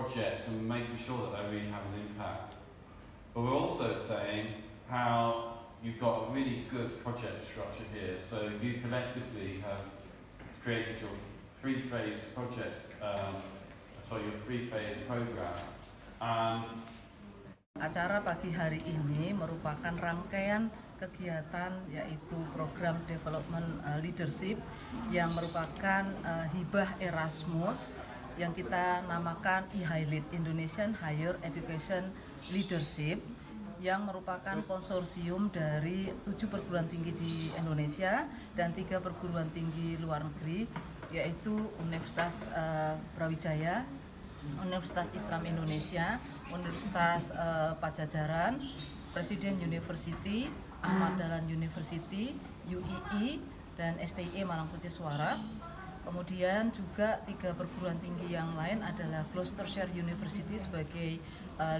projects and making sure that they really have an impact. But we're also saying how you've got a really good project structure here. So you collectively have created your three-phase project, your three-phase program. And acara pagi hari ini merupakan rangkaian kegiatan yaitu program development leadership yang merupakan hibah Erasmus yang kita namakan IHILEAD, Indonesian Higher Education Leadership, yang merupakan konsorsium dari 7 perguruan tinggi di Indonesia dan 3 perguruan tinggi luar negeri, yaitu Universitas Brawijaya, Universitas Islam Indonesia, Universitas Pajajaran, Presiden University, Ahmad Dahlan University, UII, dan STI Malang-Pucisuara. Kemudian juga 3 perguruan tinggi yang lain adalah Gloucestershire University sebagai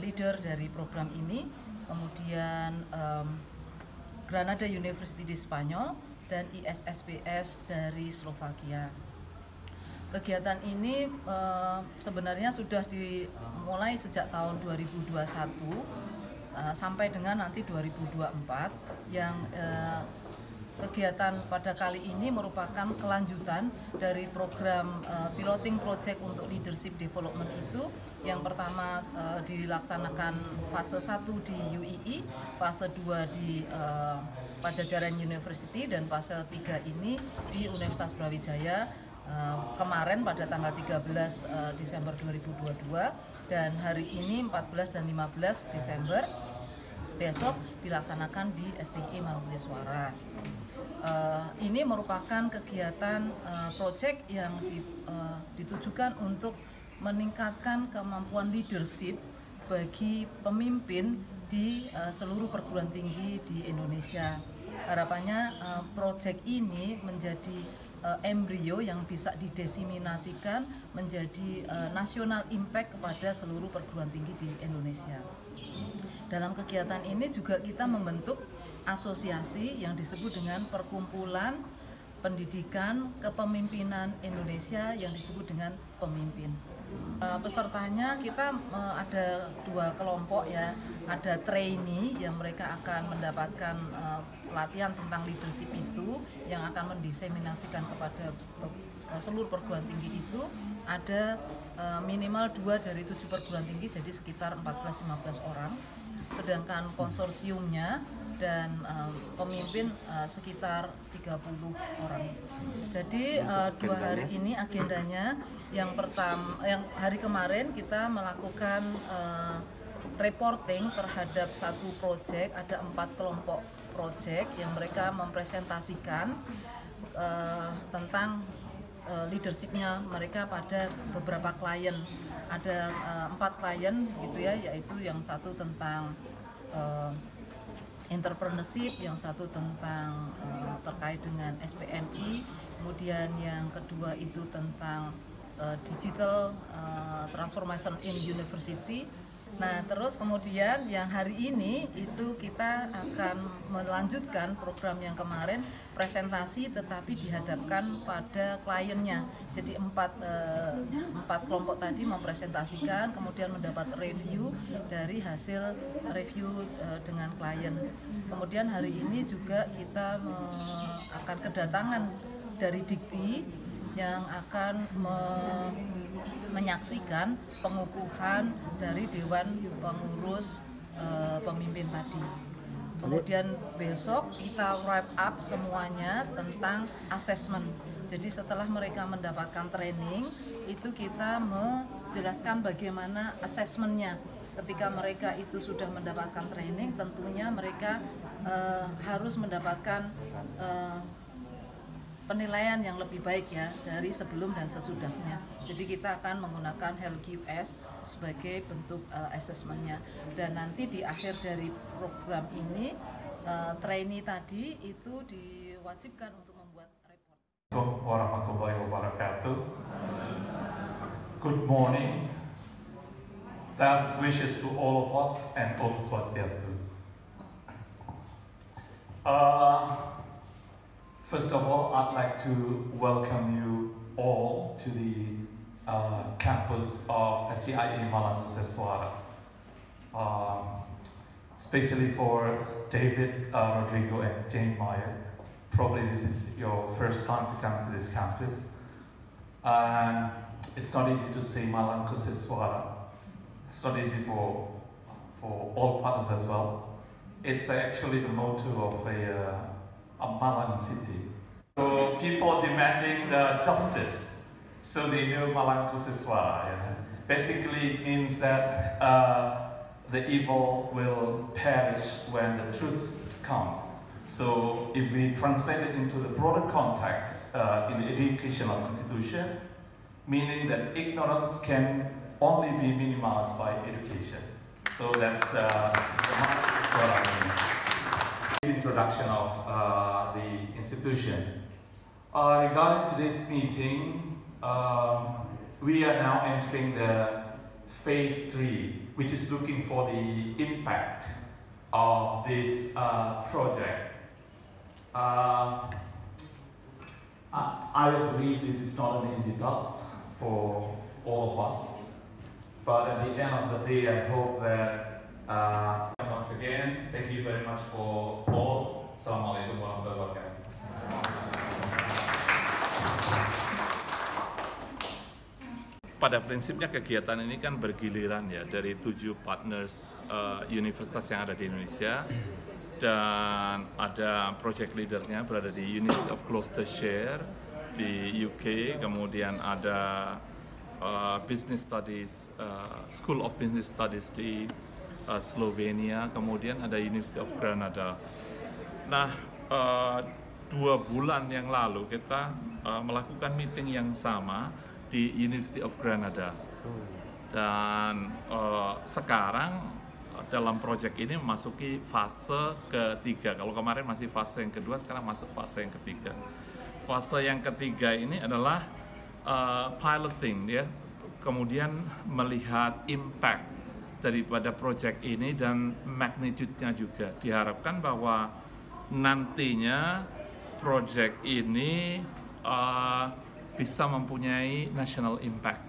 leader dari program ini, kemudian Granada University di Spanyol, dan ISSBS dari Slovakia. Kegiatan ini sebenarnya sudah dimulai sejak tahun 2021 sampai dengan nanti 2024, yang kegiatan pada kali ini merupakan kelanjutan dari program piloting project untuk leadership development itu. Yang pertama dilaksanakan fase 1 di UII, fase 2 di Pajajaran University, dan fase 3 ini di Universitas Brawijaya kemarin pada tanggal 13 Desember 2022, dan hari ini 14 dan 15 Desember besok dilaksanakan di STI Malang-Pucisuara. Ini merupakan kegiatan project yang ditujukan untuk meningkatkan kemampuan leadership bagi pemimpin di seluruh perguruan tinggi di Indonesia. Harapannya project ini menjadi embrio yang bisa didesiminasikan menjadi national impact kepada seluruh perguruan tinggi di Indonesia. Dalam kegiatan ini juga kita membentuk asosiasi yang disebut dengan Perkumpulan Pendidikan Kepemimpinan Indonesia yang disebut dengan Pemimpin. Pesertanya kita ada 2 kelompok ya, ada trainee yang mereka akan mendapatkan pelatihan tentang leadership itu yang akan mendiseminasikan kepada seluruh perguruan tinggi itu. Ada minimal 2 dari 7 perguruan tinggi, jadi sekitar 14-15 orang. Sedangkan konsorsiumnya dan pemimpin sekitar 30 orang. Jadi 2 hari ini agendanya, yang hari kemarin kita melakukan reporting terhadap satu proyek, ada 4 kelompok proyek yang mereka mempresentasikan tentang leadershipnya mereka pada beberapa klien. Ada 4 klien gitu ya, yaitu yang satu tentang entrepreneurship, yang satu tentang terkait dengan SPMI, kemudian yang kedua itu tentang digital transformation in university. Nah, terus kemudian yang hari ini itu kita akan melanjutkan program yang kemarin, presentasi tetapi dihadapkan pada kliennya. Jadi 4 kelompok tadi mempresentasikan, kemudian mendapat review dari hasil review dengan klien. Kemudian hari ini juga kita akan kedatangan dari Dikti yang akan menyaksikan pengukuhan dari Dewan Pengurus Pemimpin tadi. Kemudian besok kita wrap up semuanya tentang assessment. Jadi setelah mereka mendapatkan training, itu kita menjelaskan bagaimana assessmentnya. Ketika mereka itu sudah mendapatkan training, tentunya mereka harus mendapatkan penilaian yang lebih baik ya dari sebelum dan sesudahnya. Jadi kita akan menggunakan HELQS sebagai bentuk assessmentnya. Dan nanti di akhir dari program ini trainee tadi itu diwajibkan untuk membuat report. Warahmatullahi wabarakatuh. Good morning. Best wishes to all of us and Om Swastiastu. First of all, I'd like to welcome you all to the campus of SCIA Malang Nusa Suara. Especially for David, Rodrigo, and Jane Meyer. Probably this is your first time to come to this campus. And it's not easy to say Malang Nusa Suara. It's not easy for all partners as well. It's actually the motto of a Malang city. So people demanding the justice, so they know Malang Nusa Suara. Basically it means that the evil will perish when the truth comes. So if we translate it into the broader context in the educational institution, meaning that ignorance can only be minimized by education. So that's the introduction of the institution. Regarding today's meeting, we are now entering the phase 3, which is looking for the impact of this project. I believe this is not an easy task for all of us, but at the end of the day, I hope that once again, thank you very much for all. Assalamualaikum warahmatullahi wabarakatuh. Pada prinsipnya kegiatan ini kan bergiliran ya dari 7 partners universitas yang ada di Indonesia, dan ada project leadernya berada di University of Gloucestershire di UK, kemudian ada Business Studies, School of Business Studies di Slovenia, kemudian ada University of Granada. Nah, 2 bulan yang lalu kita melakukan meeting yang sama di University of Granada, dan sekarang dalam proyek ini memasuki fase ketiga. Kalau kemarin masih fase yang kedua, sekarang masuk fase yang ketiga. Fase yang ketiga ini adalah piloting, ya, kemudian melihat impact daripada proyek ini dan magnitude-nya juga. Diharapkan bahwa nantinya proyek ini bisa mempunyai national impact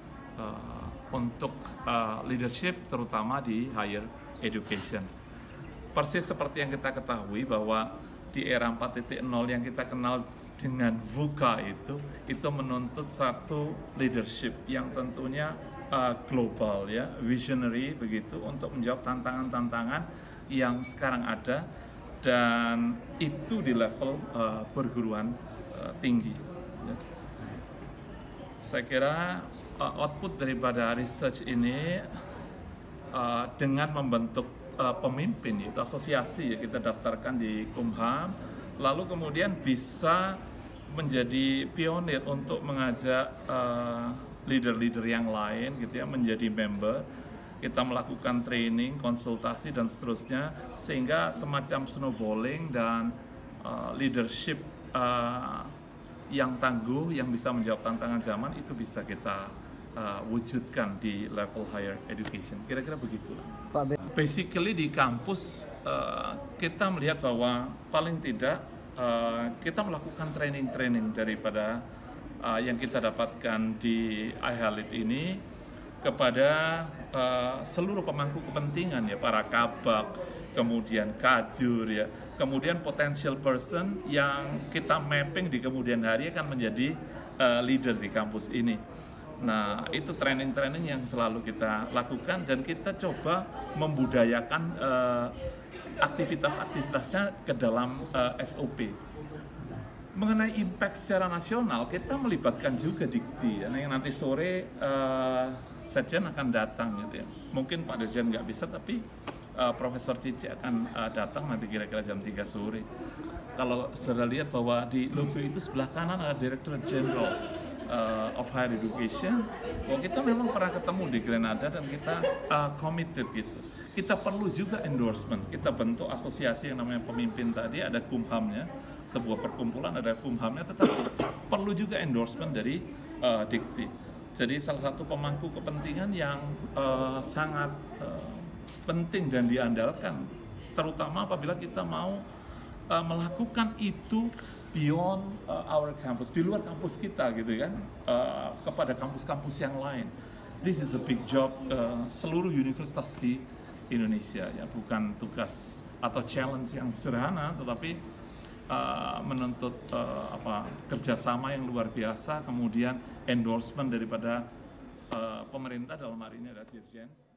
untuk leadership, terutama di higher education. Persis seperti yang kita ketahui bahwa di era 4.0 yang kita kenal dengan VUCA itu menuntut satu leadership yang tentunya global, ya, visionary begitu, untuk menjawab tantangan-tantangan yang sekarang ada, dan itu di level perguruan tinggi. Ya. Saya kira output daripada research ini dengan membentuk pemimpin, yaitu asosiasi, ya, kita daftarkan di Kumham, lalu kemudian bisa menjadi pionir untuk mengajak leader-leader yang lain, gitu ya, menjadi member. Kita melakukan training, konsultasi, dan seterusnya, sehingga semacam snowballing dan leadership yang tangguh, yang bisa menjawab tantangan zaman, itu bisa kita wujudkan di level higher education. Kira-kira begitu. Basically di kampus kita melihat bahwa paling tidak kita melakukan training-training daripada yang kita dapatkan di iHalit ini kepada seluruh pemangku kepentingan, ya, para kabak, kemudian kajur, ya, kemudian potential person yang kita mapping di kemudian hari akan menjadi leader di kampus ini. Nah, itu training-training yang selalu kita lakukan, dan kita coba membudayakan aktivitas-aktivitasnya ke dalam SOP. Mengenai impact secara nasional, kita melibatkan juga Dikti, ya, yang nanti sore Sekjen akan datang, gitu ya. Mungkin Pak Dirjen nggak bisa, tapi Profesor Cici akan datang nanti kira-kira jam 3 sore. Kalau sudah lihat bahwa di logo itu sebelah kanan ada Director General of Higher Education, bahwa kita memang pernah ketemu di Grenada dan kita committed gitu. Kita perlu juga endorsement. Kita bentuk asosiasi yang namanya pemimpin tadi, ada Kumhamnya, sebuah perkumpulan ada Kumhamnya, tetapi perlu juga endorsement dari Dikti. Jadi salah satu pemangku kepentingan yang sangat penting dan diandalkan, terutama apabila kita mau melakukan itu beyond our campus, di luar kampus kita gitu kan, kepada kampus-kampus yang lain. This is a big job seluruh universitas di Indonesia ya, bukan tugas atau challenge yang sederhana, tetapi menuntut kerjasama yang luar biasa, kemudian endorsement daripada pemerintah, dalam hari ini adalah Dirjen.